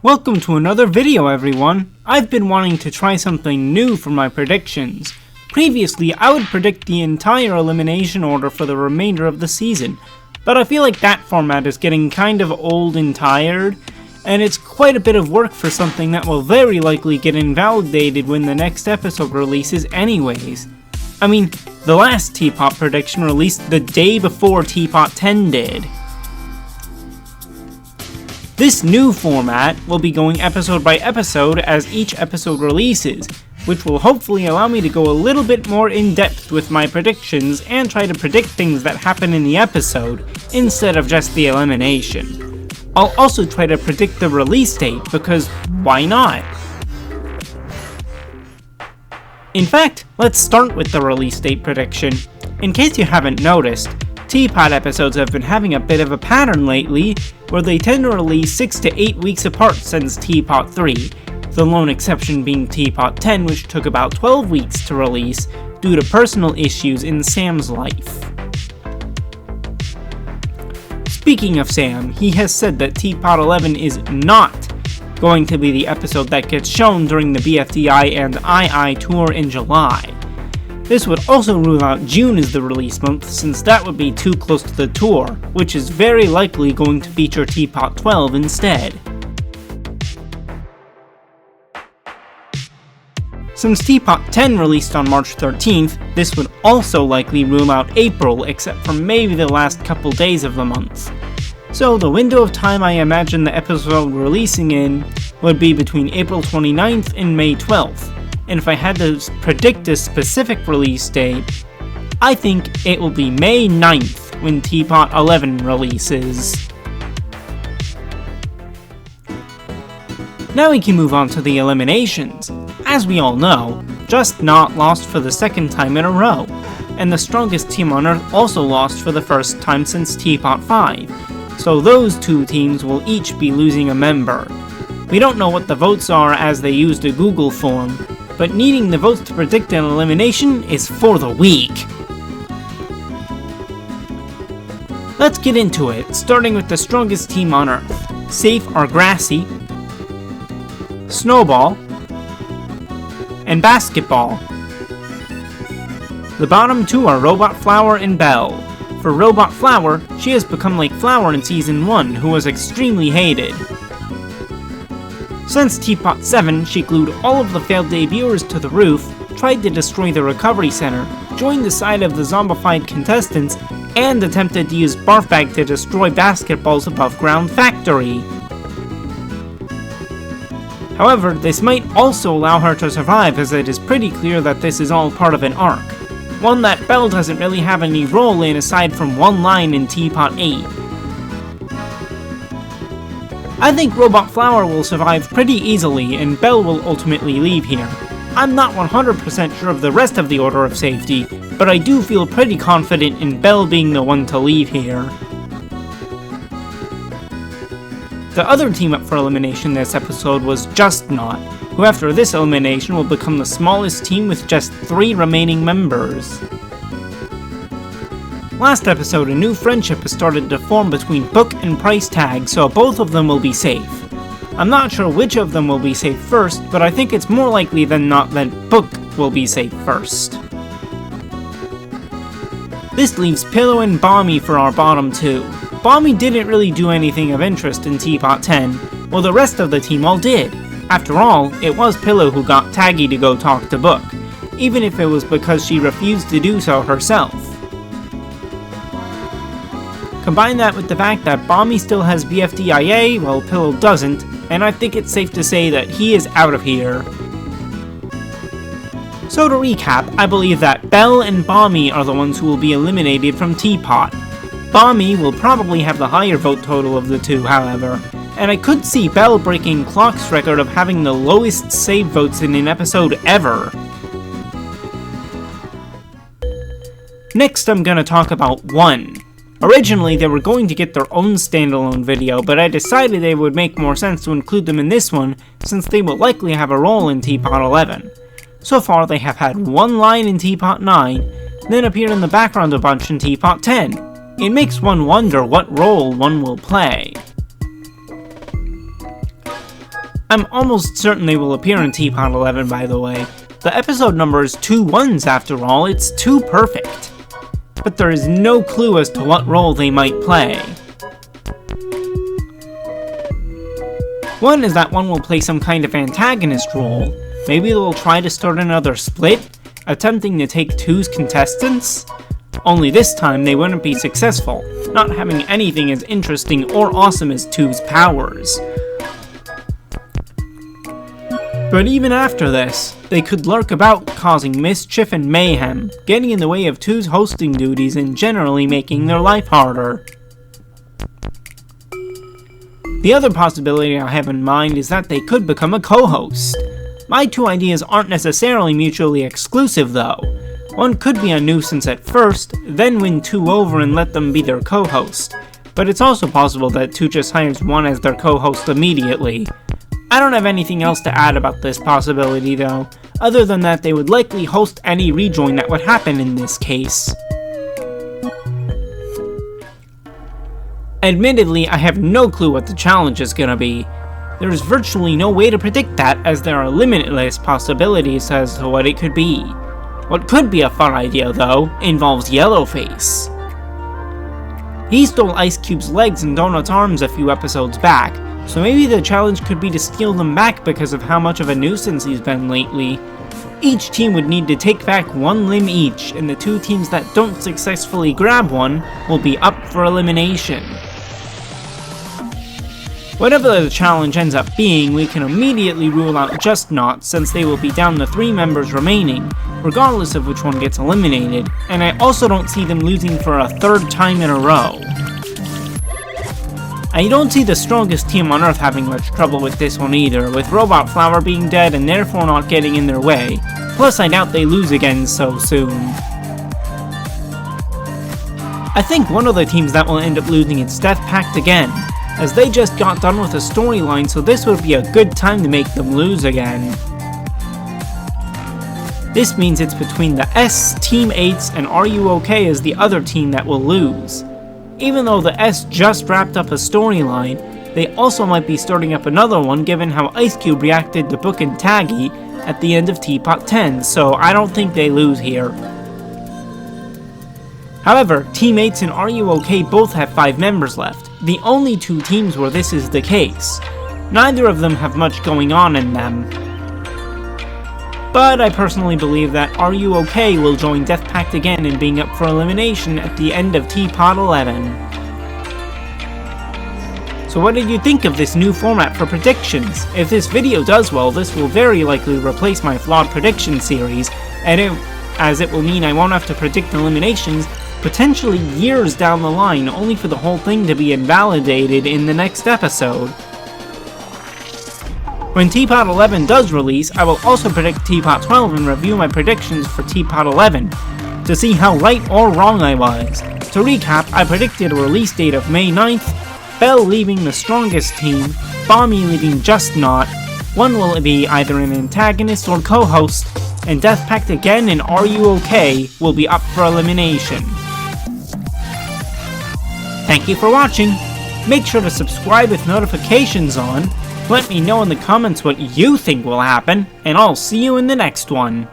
Welcome to another video, everyone! I've been wanting to try something new for my predictions. Previously, I would predict the entire elimination order for the remainder of the season, but I feel like that format is getting kind of old and tired, and it's quite a bit of work for something that will very likely get invalidated when the next episode releases anyways. I mean, the last TPOT prediction released the day before TPOT 10 did. This new format will be going episode by episode as each episode releases, which will hopefully allow me to go a little bit more in depth with my predictions and try to predict things that happen in the episode, instead of just the elimination. I'll also try to predict the release date, because why not? In fact, let's start with the release date prediction. In case you haven't noticed, TPOT episodes have been having a bit of a pattern lately, where they tend to release 6 to 8 weeks apart since TPOT 3, the lone exception being TPOT 10, which took about 12 weeks to release due to personal issues in Sam's life. Speaking of Sam, he has said that TPOT 11 is not going to be the episode that gets shown during the BFDI and II tour in July. This would also rule out June as the release month, since that would be too close to the tour, which is very likely going to feature TPOT 12 instead. Since TPOT 10 released on March 13th, this would also likely rule out April, except for maybe the last couple days of the month. So the window of time I imagine the episode releasing in would be between April 29th and May 12th. And if I had to predict a specific release date, I think it will be May 9th when TPOT 11 releases. Now we can move on to the eliminations. As we all know, Just Not lost for the second time in a row, and the strongest team on Earth also lost for the first time since TPOT 5, so those two teams will each be losing a member. We don't know what the votes are as they used a Google form, but needing the votes to predict an elimination is for the weak. Let's get into it, starting with the strongest team on Earth. Safe are Grassy, Snowball, and Basketball. The bottom two are Robot Flower and Belle. For Robot Flower, she has become like Flower in Season 1, who was extremely hated. Since TPOT 7, she glued all of the failed debuters to the roof, tried to destroy the recovery center, joined the side of the zombified contestants, and attempted to use Barf Bag to destroy Basketball's above-ground factory. However, this might also allow her to survive, as it is pretty clear that this is all part of an arc, one that Belle doesn't really have any role in aside from one line in TPOT 8. I think Robot Flower will survive pretty easily, and Belle will ultimately leave here. I'm not 100% sure of the rest of the order of safety, but I do feel pretty confident in Belle being the one to leave here. The other team up for elimination this episode was Just Not, who after this elimination will become the smallest team with just 3 remaining members. Last episode, a new friendship has started to form between Book and Price Tag, so both of them will be safe. I'm not sure which of them will be safe first, but I think it's more likely than not that Book will be safe first. This leaves Pillow and Bommy for our bottom two. Bommy didn't really do anything of interest in TPOT 10, while the rest of the team all did. After all, it was Pillow who got Taggy to go talk to Book, even if it was because she refused to do so herself. Combine that with the fact that Bommy still has BFDIA while Pillow doesn't, and I think it's safe to say that he is out of here. So to recap, I believe that Belle and Bommy are the ones who will be eliminated from TPOT. Bommy will probably have the higher vote total of the two, however, and I could see Belle breaking Clock's record of having the lowest save votes in an episode ever. Next I'm gonna talk about 1. Originally, they were going to get their own standalone video, but I decided it would make more sense to include them in this one, since they will likely have a role in TPOT 11. So far, they have had one line in TPOT 9, then appeared in the background a bunch in TPOT 10. It makes one wonder what role one will play. I'm almost certain they will appear in Teapot 11, by the way. The episode number is 2 ones after all, it's too perfect. But there is no clue as to what role they might play. One is that one will play some kind of antagonist role. Maybe they'll try to start another split, attempting to take 2's contestants? Only this time they wouldn't be successful, not having anything as interesting or awesome as 2's powers. But even after this, they could lurk about causing mischief and mayhem, getting in the way of 2's hosting duties and generally making their life harder. The other possibility I have in mind is that they could become a co-host. My 2 ideas aren't necessarily mutually exclusive though. One could be a nuisance at first, then win 2 over and let them be their co-host. But it's also possible that 2 just hires one as their co-host immediately. I don't have anything else to add about this possibility though, other than that they would likely host any rejoin that would happen in this case. Admittedly, I have no clue what the challenge is gonna be. There is virtually no way to predict that, as there are limitless possibilities as to what it could be. What could be a fun idea though, involves Yellowface. He stole Ice Cube's legs and Donut's arms a few episodes back, so maybe the challenge could be to steal them back because of how much of a nuisance he's been lately. Each team would need to take back 1 limb each, and the 2 teams that don't successfully grab one will be up for elimination. Whatever the challenge ends up being, we can immediately rule out Just Not since they will be down to 3 members remaining, regardless of which one gets eliminated, and I also don't see them losing for a 3rd time in a row. I don't see the strongest team on Earth having much trouble with this one either, with Robot Flower being dead and therefore not getting in their way, plus I doubt they lose again so soon. I think one of the teams that will end up losing is Death Pact again, as they just got done with a storyline, so this would be a good time to make them lose again. This means it's between the S, Team 8s, and Are You OK as the other team that will lose. Even though the S just wrapped up a storyline, they also might be starting up another one given how Ice Cube reacted to Book and Taggy at the end of Teapot 10, so I don't think they lose here. However, Team 8s and Are You OK both have 5 members left, the only 2 teams where this is the case. Neither of them have much going on in them. But I personally believe that Are You OK will join Death Pact again in being up for elimination at the end of Teapot 11. So what did you think of this new format for predictions? If this video does well, this will very likely replace my flawed prediction series, as it will mean I won't have to predict eliminations potentially years down the line, only for the whole thing to be invalidated in the next episode. When Teapot 11 does release, I will also predict Teapot 12 and review my predictions for Teapot 11, to see how right or wrong I was. To recap, I predicted a release date of May 9th, Bell leaving the strongest team, Bommy leaving Just Not, one will be either an antagonist or co-host, and Death Pact again and Are You OK will be up for elimination. Thank you for watching. Make sure to subscribe with notifications on. Let me know in the comments what you think will happen, and I'll see you in the next one.